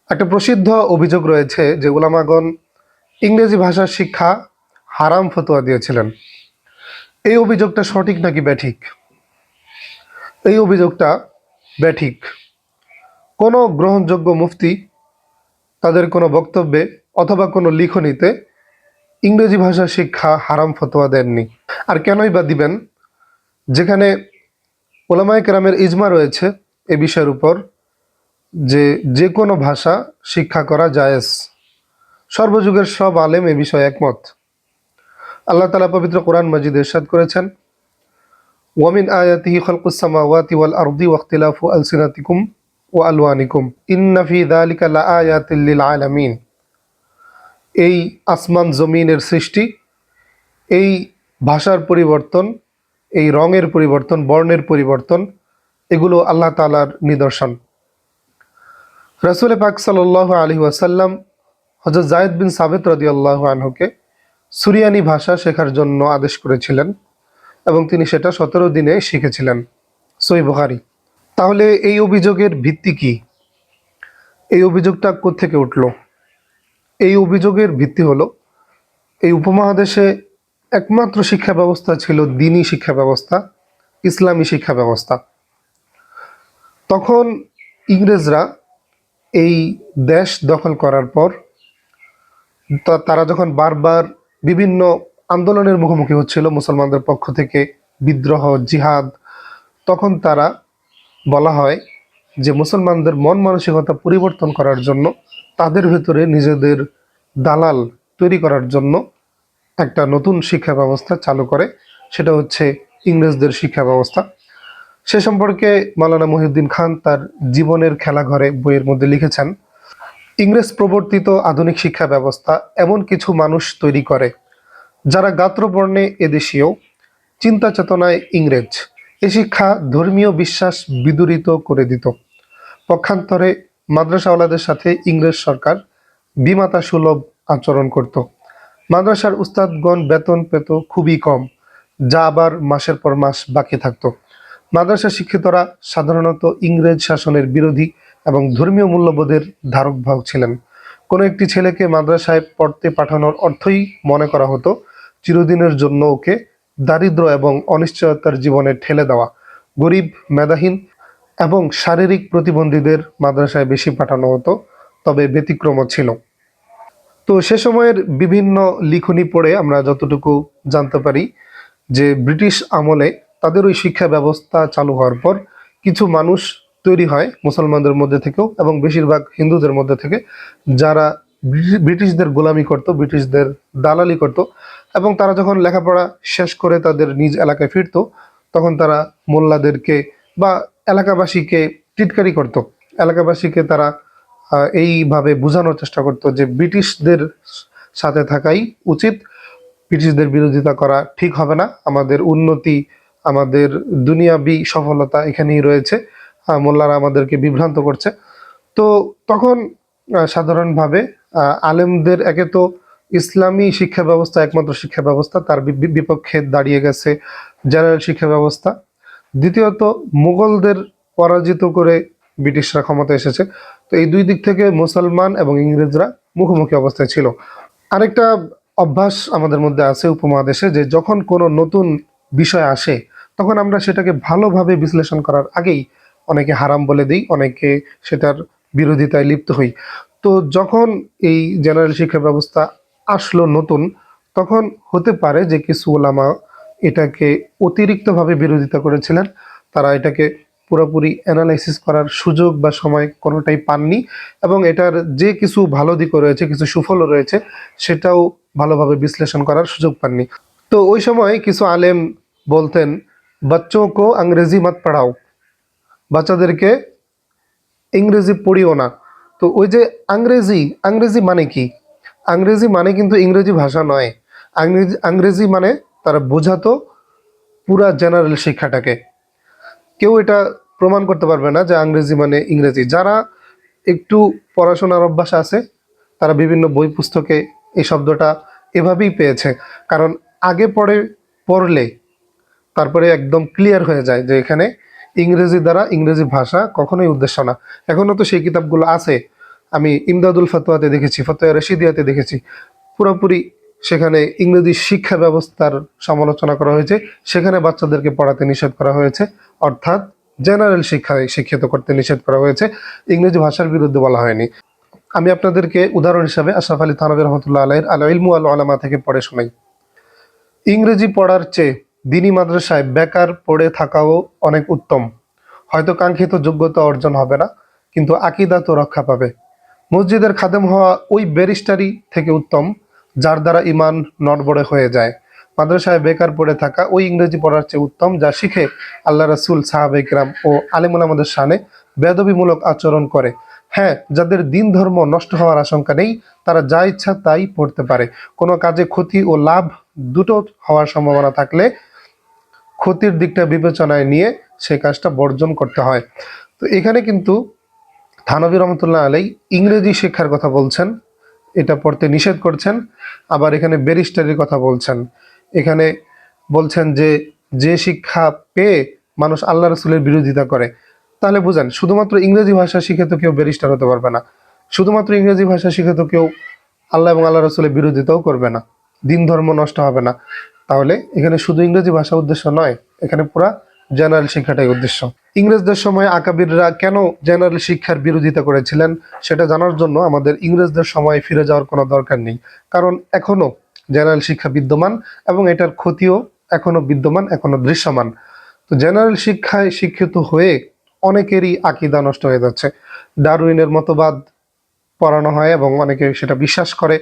একটা প্রসিদ্ধ অভিযোগ রয়েছে যে উলামাগণ ইংরেজি ভাষার শিক্ষা হারাম ফতোয়া দিয়েছিলেন। এই অভিযোগটা সঠিক নাকি ব্যাঠিক? এই অভিযোগটা ব্যাঠিক। কোনো গ্রহণযোগ্য মুফতি তাদের কোনো বক্তব্যে অথবা কোনো লিখনীতে ইংরেজি ভাষার শিক্ষা হারাম ফতোয়া দেননি। আর কেনই বা দিবেন, যেখানে ওলামায়ে কেরামের ইজমা রয়েছে এ বিষয়ের উপর যে যে কোনো ভাষা শিক্ষা করা জায়েজ। সর্বযুগের সব আলেম এ বিষয়ে একমত। আল্লাহ তাআলা পবিত্র কোরআন মাজিদে ইরশাদ করেছেন, ওয়ামিন আয়াতিহি খালকুস সামাওয়াতি ওয়াল আরদি ওয়াখতিলাফু আলসিনাতিকুম ওয়া আলওয়ানিকুম ইন্না ফি যালিকা লাআয়াতিল লিল আলামিন। এই আসমান জমিনের সৃষ্টি, এই ভাষার পরিবর্তন, এই রঙের পরিবর্তন, বর্ণের পরিবর্তন, এগুলো আল্লাহ তাআলার নিদর্শন। রাসূল পাক সাল্লাল্লাহু আলাইহি ওয়াসাল্লাম হযরত যায়েদ বিন সাবিত রাদিয়াল্লাহু আনহুকে সুরিয়ানি ভাষা শেখার জন্য আদেশ করেছিলেন এবং তিনি সেটা 17 দিনে শিখেছিলেন। সহিহ বুখারী। তাহলে এই অভিযোগের ভিত্তি কি? এই অভিযোগটা কোত্থেকে উঠল? এই অভিযোগের ভিত্তি হলো, এই উপমহাদেশে একমাত্র শিক্ষা ব্যবস্থা ছিল দ্বীনি শিক্ষা ব্যবস্থা, ইসলামী শিক্ষা ব্যবস্থা। তখন ইংরেজরা এই দেশ দখল করার পর তারা যখন বারবার বিভিন্ন আন্দোলনের মুখোমুখি হচ্ছিল মুসলমানদের পক্ষ থেকে, বিদ্রোহ, জিহাদ, তখন তারা বলা হয় যে মুসলমানদের মন মানসিকতা পরিবর্তন করার জন্য, তাদের ভেতরে নিজেদের দালাল তৈরি করার জন্য একটা নতুন শিক্ষা ব্যবস্থা চালু করে, সেটা হচ্ছে ইংরেজদের শিক্ষা ব্যবস্থা। সে সম্পর্কে মাওলানা মহিউদ্দিন খান তার জীবনের খেলাঘরে বইয়ের মধ্যে লিখেছেন, ইংরেজ প্রবর্তিত আধুনিক শিক্ষা ব্যবস্থা এমন কিছু মানুষ তৈরি করে যারা গাত্রবর্ণে এদেশীয়, চিন্তা চেতনায় ইংরেজ। এ শিক্ষা ধর্মীয় বিশ্বাস বিদূরিত করে দিত। পক্ষান্তরে মাদ্রাসাওয়ালাদের সাথে ইংরেজ সরকার বিমাতা সুলভ আচরণ করত। মাদ্রাসার উস্তাদগণ বেতন পেত খুবই কম, যা আবার মাসের পর মাস বাকি থাকত। মাদ্রাসা শিক্ষিতরা সাধারণত ইংরেজ শাসনের বিরোধী এবং ধর্মীয় মূল্যবোধের ধারক বাহক ছিলেন। কোনো একটি ছেলেকে মাদ্রাসায় পড়তে পাঠানোর অর্থই মনে করা হতো চিরদিনের জন্য ওকে দারিদ্র এবং অনিশ্চয়তার জীবনে ঠেলে দেওয়া। গরিব, মেধাহীন এবং শারীরিক প্রতিবন্ধীদের মাদ্রাসায় বেশি পাঠানো হতো, তবে ব্যতিক্রমও ছিল। তো সে সময়ের বিভিন্ন লিখনী পড়ে আমরা যতটুকু জানতে পারি যে ব্রিটিশ আমলে তাদের ওই শিক্ষা ব্যবস্থা চালু হওয়ার পর কিছু মানুষ তৈরি হয় মুসলমানদের মধ্যে থেকেও এবং বেশিরভাগ হিন্দুদের মধ্যে থেকে, যারা ব্রিটিশদের গোলামি করত, ব্রিটিশদের দালালি করত। এবং তারা যখন লেখাপড়া শেষ করে তাদের নিজ এলাকায় ফিরতো, তখন তারা মোল্লাদেরকে বা এলাকাবাসীকে টিটকারি করত। এলাকাবাসীকে তারা এইভাবে বোঝানোর চেষ্টা করতো যে ব্রিটিশদের সাথে থাকাই উচিত, ব্রিটিশদের বিরোধিতা করা ঠিক হবে না, আমাদের উন্নতি, আমাদের দুনিয়াবি সফলতা এখানেই রয়েছে, মোল্লারা আমাদেরকে বিভ্রান্ত করছে। তো তখন সাধারণভাবে আলেমদের, একে তো ইসলামী শিক্ষা ব্যবস্থা একমাত্র শিক্ষা ব্যবস্থা, তার বিপক্ষে দাঁড়িয়ে গেছে জেনারেল শিক্ষা ব্যবস্থা। দ্বিতীয়ত মুঘলদের পরাজিত করে ব্রিটিশরা ক্ষমতা এসেছে। তো এই দুই দিক থেকে মুসলমান এবং ইংরেজরা মুখোমুখি অবস্থায় ছিল। আরেকটা অভ্যাস আমাদের মধ্যে আছে উপমহাদেশে, যে যখন কোনো নতুন বিষয় আসে তখন আমরা সেটাকে ভালোভাবে বিশ্লেষণ করার আগেই অনেকে হারাম বলে দিই, অনেকে সেটার বিরোধিতায় লিপ্ত হই। তো যখন এই জেনারেল শিক্ষা ব্যবস্থা আসলো নতুন, তখন হতে পারে যে কিছু ওলামা এটাকে অতিরিক্তভাবে বিরোধিতা করেছিলেন, তারা এটাকে পুরোপুরি অ্যানালাইসিস করার সুযোগ বা সময় কোনোটাই পাননি, এবং এটার যে কিছু ভালো দিকও রয়েছে, কিছু সুফলও রয়েছে, সেটাও ভালোভাবে বিশ্লেষণ করার সুযোগ পাননি। তো ওই সময় কিছু আলেম বলতেন, বাচ্চোं को अंग्रेजी मत पढ़ाओ, বাচ্চাদেরকে ইংরেজি পড়িও না। তো ওই যে আংরেজি, আংরেজি মানে কি? আংরেজি মানে কিন্তু ইংরেজি ভাষা নয়। আংরেজি মানে তারা বোঝাতো পুরা জেনারেল শিক্ষাটাকে। কেউ এটা প্রমাণ করতে পারবে না যে আংরেজি মানে ইংরেজি। যারা একটু পড়াশোনার অভ্যাস আছে তারা বিভিন্ন বই পুস্তকে এই শব্দটা এভাবেই পেয়েছে, কারণ আগে পড়লে তারপরে একদম ক্লিয়ার হয়ে যায় যে এখানে ইংরেজি দ্বারা ইংরেজি ভাষা কখনোই উদ্দেশ্য না। এখনো তো সেই কিতাবগুলো আছে, আমি ইমদাদুল ফতোয়াতে দেখেছি, ফতোয়া রশিদিয়াতে দেখেছি, পুরোপুরি সেখানে ইংরেজি শিক্ষা ব্যবস্থার সমালোচনা করা হয়েছে। সেখানে বাচ্চাদেরকে পড়াতে নিষেধ করা হয়েছে, অর্থাৎ জেনারেল শিক্ষায় শিক্ষিত করতে নিষেধ করা হয়েছে, ইংরেজি ভাষার বিরুদ্ধে বলা হয়নি। আমি আপনাদেরকে উদাহরণ হিসাবে আশরাফ আলী থানভী রহমতুল্লাহ আলাইহির আল ইলমু ওয়াল উলামা থেকে পড়ে শোনাই। ইংরেজি পড়ার চেয়ে দিনী মাদ্রাসায় বেকার পড়ে থাকাও অনেক উত্তম। হয়তো কাঙ্ক্ষিত যোগ্যতা অর্জন হবে না, কিন্তু আকীদা তো রক্ষা পাবে। মসজিদের খাদেম হওয়া ওই ব্যারিস্টারি থেকে উত্তম যার দ্বারা ইমান নড়বড়ে হয়ে যায়। মাদ্রাসায় বেকার পড়ে থাকা ওই ইংরেজি পড়ার চেয়ে উত্তম যা শিখে আল্লাহ রাসূল, সাহাবা ইকরাম ও আলেম ওলামাদের শানে বেয়াদবিমূলক আচরণ করে। হ্যাঁ, যাদের দিন ধর্ম নষ্ট হওয়ার আশঙ্কা নেই, তারা যা ইচ্ছা তাই পড়তে পারে। কোনো কাজে ক্ষতি ও লাভ দুটো হওয়ার সম্ভাবনা থাকলে ক্ষতির দিকটা বিবেচনায় নিয়ে সেই কাজটা বর্জন করতে হয়। তো এখানে কিন্তু থানভী রহমতুল্লাহ আলাই ইংরেজি শিক্ষার কথা বলছেন, এটা পড়তে নিষেধ করছেন। আবার এখানে ব্যারিস্টারির কথা বলছেন। এখানে বলছেন যে যে শিক্ষা পেয়ে মানুষ আল্লাহ রসুলের বিরোধিতা করে। তাহলে বুঝেন, শুধুমাত্র ইংরেজি ভাষা শিখে তো কেউ ব্যারিস্টার হতে পারবে না, শুধুমাত্র ইংরেজি ভাষা শিখে তো কেউ আল্লাহ এবং আল্লাহ রসুলের বিরোধিতাও করবে না, দিন ধর্ম নষ্ট হবে না। তাহলে এখানে শুধু ইংরেজি ভাষা উদ্দেশ্য নয়, এখানে পুরা জেনারেল শিক্ষাটাই উদ্দেশ্য। ইংরেজদের সময় আকাবিররা কেন জেনারেল শিক্ষার বিরোধিতা করেছিলেন সেটা জানার জন্য আমাদের ইংরেজদের সময় ফিরে যাওয়ার কোনো দরকার নেই, কারণ এখনো জেনারেল শিক্ষা বিদ্যমান এবং এটার ক্ষতিও এখনো বিদ্যমান, এখনো দৃশ্যমান। তো জেনারেল শিক্ষায় শিক্ষিত হয়ে অনেকেরই আকীদা নষ্ট হয়ে যাচ্ছে। ডারউইনের মতবাদ পড়ানো হয় এবং অনেকে সেটা বিশ্বাস করে।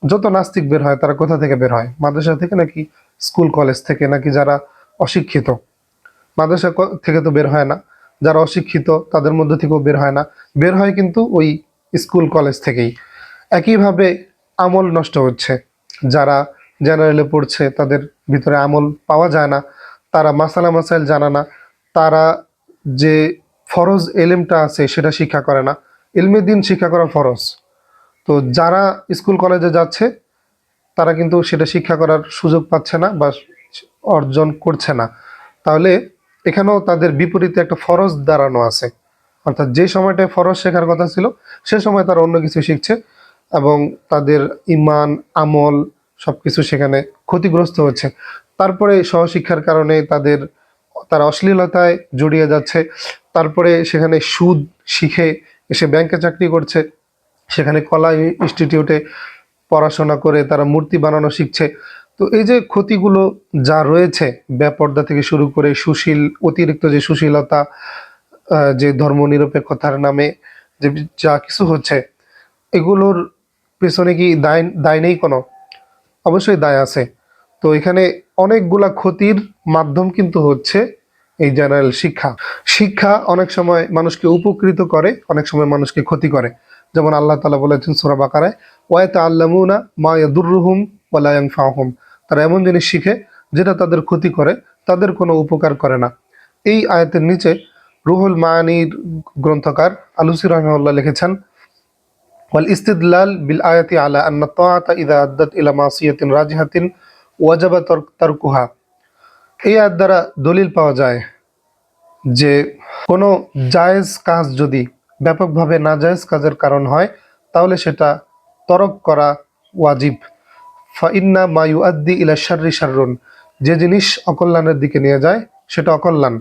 যত নাস্তিক বের হয় তারা কোথা থেকে বের হয়? মাদ্রাসা থেকে, নাকি স্কুল কলেজ থেকে, নাকি যারা অশিক্ষিত? মাদ্রাসা থেকে তো বের হয় না, যারা অশিক্ষিত তাদের মধ্যে থেকেও বের হয় না, বের হয় কিন্তু ওই স্কুল কলেজ থেকেই। একইভাবে আমল নষ্ট হচ্ছে। যারা জেনারেলে পড়ছে তাদের ভিতরে আমল পাওয়া যায় না, তারা মাসালা মাসাইল জানা না, তারা যে ফরজ এলেমটা আছে সেটা শিক্ষা করে না। ইলমে দিন শিক্ষা করা ফরজ। তো যারা স্কুল কলেজে যাচ্ছে তারা কিন্তু সেটা শিক্ষা করার সুযোগ পাচ্ছে না বা অর্জন করছে না। তাহলে এখানেও তাদের বিপরীতে একটা ফরজ দাঁড়ানো আছে, অর্থাৎ যে সময়টায় ফরজ শেখার কথা ছিল সে সময় তারা অন্য কিছু শিখছে এবং তাদের ইমান, আমল সবকিছু সেখানে ক্ষতিগ্রস্ত হচ্ছে। তারপরে সহশিক্ষার কারণে তারা অশ্লীলতায় জড়িয়ে যাচ্ছে। তারপরে সেখানে সুদ শিখে এসে ব্যাংকে চাকরি করছে, সেখানে কলা ইনস্টিটিউটে পড়াশোনা করে তারা মূর্তি বানানো শিখছে। তো এই যে ক্ষতিগুলো যা রয়েছে, বেপর্দা থেকে শুরু করে সুশীল, অতিরিক্ত যে সুশীলতা, যে ধর্মনিরপেক্ষতার নামে যে যা কিছু হচ্ছে, এগুলোর পেছনে কি দায় দায় নেই কোনো? অবশ্যই দায় আছে। তো এখানে অনেকগুলা ক্ষতির মাধ্যম কিন্তু হচ্ছে এই জেনারেল শিক্ষা। শিক্ষা অনেক সময় মানুষকে উপকৃত করে, অনেক সময় মানুষকে ক্ষতি করে। যেমন আল্লাহ তাআলা বলেছেন সূরা বাকারায়, ওয়া ইয়াতাআল্লামুনা মা ইয়াদুররুহুম ওয়া লা ইয়ানফাউহুম। তারা এমন জিনিস শিখে যেটা তাদের ক্ষতি করে, তাদের কোনো উপকার করে না। এই আয়াতের নিচে রুহুল মাআনির গ্রন্থকার আলুসি রাহিমাহুল্লাহ লিখেছেন, ওয়াল ইস্তিদলাল বিল আয়াতি আলা আন্না তাআতা ইযা আদ্দাত ইলা মাসিয়াতিন রাজিহাতিন ওয়াজাবা তারকুহা। এই আয়াত দ্বারা দলিল পাওয়া যায় যে কোনো জায়েজ কাজ যদি ব্যাপকভাবে নাজায়েজ কাজের কারণ হয় তাহলে সেটা তরক করা ওয়াজিব। ফাইন্না মা ইউআদ্দি ইলা শাররি শাররুন। যে জিনিস অকল্যাণের দিকে নিয়ে যায় সেটা অকল্যাণ।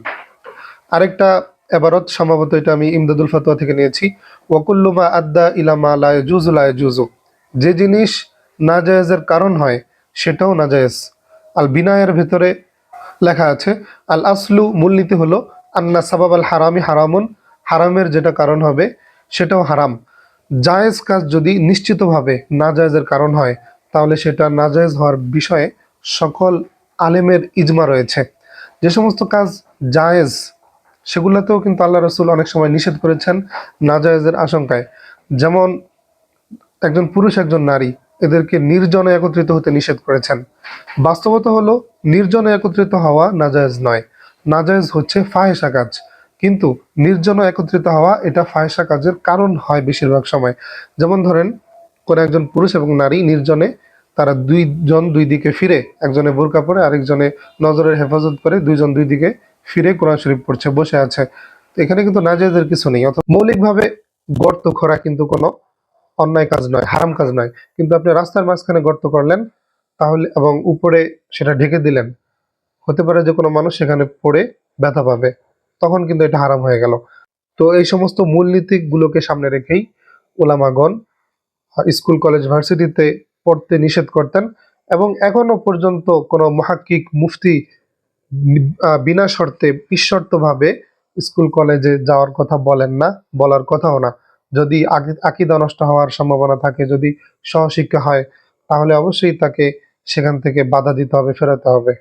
আরেকটা এবারত, সম্ভবত এটা আমি ইমদাদুল ফতোয়া থেকে নিয়েছি, ওয়াকুল্লু মা আদ্দা ইলা মা লা ইয়াজুজু লা ইয়াজুজু। যে জিনিস নাজায়েজের কারণ হয় সেটাও নাজায়েজ। আল বিনায়ের ভেতরে লেখা আছে, আল আসলু, মূলনীতি হলো, আন্না সাবাব আল হারামি হারামুন, হারামের যেটা কারণ হবে সেটাও হারাম। জায়েজ কাজ যদি নিশ্চিতভাবে নাজায়েজের কারণ হয় তাহলে সেটা নাজায়েজ হওয়ার বিষয়ে সকল আলেমের ইজমা রয়েছে। যে সমস্ত কাজ জায়েজ সেগুলোতেও কিন্তু আল্লাহ রসুল অনেক সময় নিষেধ করেছেন নাজায়েজের আশঙ্কায়। যেমন একজন পুরুষ, একজন নারী, এদেরকে নির্জনে একত্রিত হতে নিষেধ করেছেন। বাস্তবতা হলো নির্জনে একত্রিত হওয়া নাজায়েজ নয়, নাজায়েজ হচ্ছে ফাহেসা কাজ। কিন্তু নির্জনে একত্রিত হওয়া এটা ফাহেসা কাজের কারণ হয় বেশিরভাগ সময়। যেমন ধরেন, কোন একজন পুরুষ এবং নারী নির্জনে, তারা দুইজন দুই দিকে ফিরে, একজনে বোরকা পরে আরেকজনে নজরের হেফাজত করে, দুইজন দুই দিকে ফিরে কোরআন শরীফ পড়ছে, বসে আছে। তো এখানে কিন্তু নাজায়েজের কিছু নেই। অর্থাৎ মৌলিকভাবে গর্ত খোঁড়া কিন্তু কোনো অন্যায় কাজ নয়, হারাম কাজ নয়। কিন্তু আপনি রাস্তার মাঝখানে গর্ত করলেন, তাহলে এবং উপরে সেটা ঢেকে দিলেন, হতে পারে যে কোনো মানুষ সেখানে পড়ে ব্যথা পাবে, তখন কিন্তু এটা হারাম হয়ে গেল। তো এই সমস্ত মূলনীতিগুলোকে সামনে রেখেই ওলামাগণ স্কুল কলেজ ভার্সিটিতে পড়তে নিষেধ করতেন, এবং এখনো পর্যন্ত কোনো মুহাক্কিক মুফতি বিনা শর্তে নিঃশর্তভাবে স্কুল কলেজে যাওয়ার কথা বলেন না, বলার কথাও না। যদি আকীদা নষ্ট হওয়ার সম্ভাবনা থাকে, যদি সহশিক্ষা হয়, তাহলে অবশ্যই তাকে সেখান থেকে বাধা দিতে হবে, ফেরাতে হবে।